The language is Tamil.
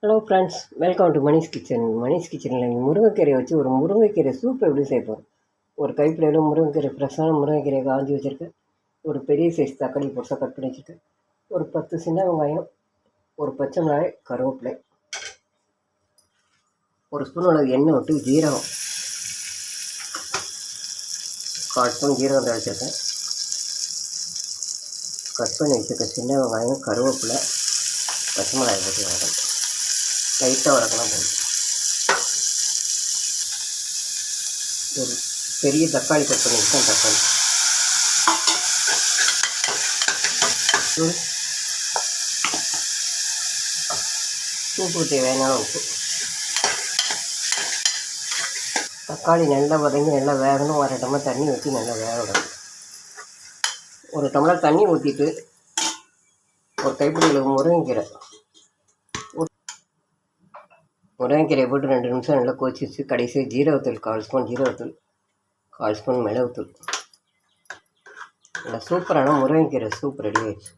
Hello friends, welcome to Manish kitchen. Manish கிச்சனில் நீங்கள் முருங்கைக்கீரையை வச்சு ஒரு முருங்கைக்கீரை சூப் எப்படி செய்வோம். ஒரு கைப்பிடியில் முருங்கைக்கீரை ஃப்ரெஷ்ஷான முருங்கைக்கீரையை காஞ்சி வச்சுருக்கேன். ஒரு பெரிய சைஸ் தக்காளி பொருசாக கட் பண்ணி வச்சுருக்கேன். ஒரு 10 சின்ன வெங்காயம், ஒரு பச்சை மிளகாய், கருவேப்பிலை, ஒரு ஸ்பூன் அளவு எண்ணெய் விட்டு ஜீரகம், 1/4 ஸ்பூன் ஜீரகம் தழிச்சிருக்கேன். கட் பண்ணி வச்சுருக்க சின்ன வெங்காயம், கருவேப்பிலை, பச்சை மிளகாய் போட்டு வதக்கணும். லைட்டாக வதக்கலாம் போதும். ஒரு பெரிய தக்காளி கட் பண்ணி வச்சேன். தக்காளி சூப்பு தேவையான உப்பு. தக்காளி நல்லா வதங்கி நல்லா வேகணும். ஒரு டம்ளர் தண்ணி ஊற்றி நல்லா வேக விடணும். ஒரு டம்ளர் தண்ணி ஊற்றிட்டு ஒரு கைப்பிடியில் முருங்கைக்கீரையை போட்டு 2 நிமிஷம் நல்லா கொதிச்சு கடைசி ஜீரகத்தூள் 1/4 ஸ்பூன் ஜீரகத்தூள், 1/4 ஸ்பூன் மிளகுத்தூள். நல்லா சூப்பரான முருங்கைக்கீரை சூப் ரெடி ஆயிடுச்சு.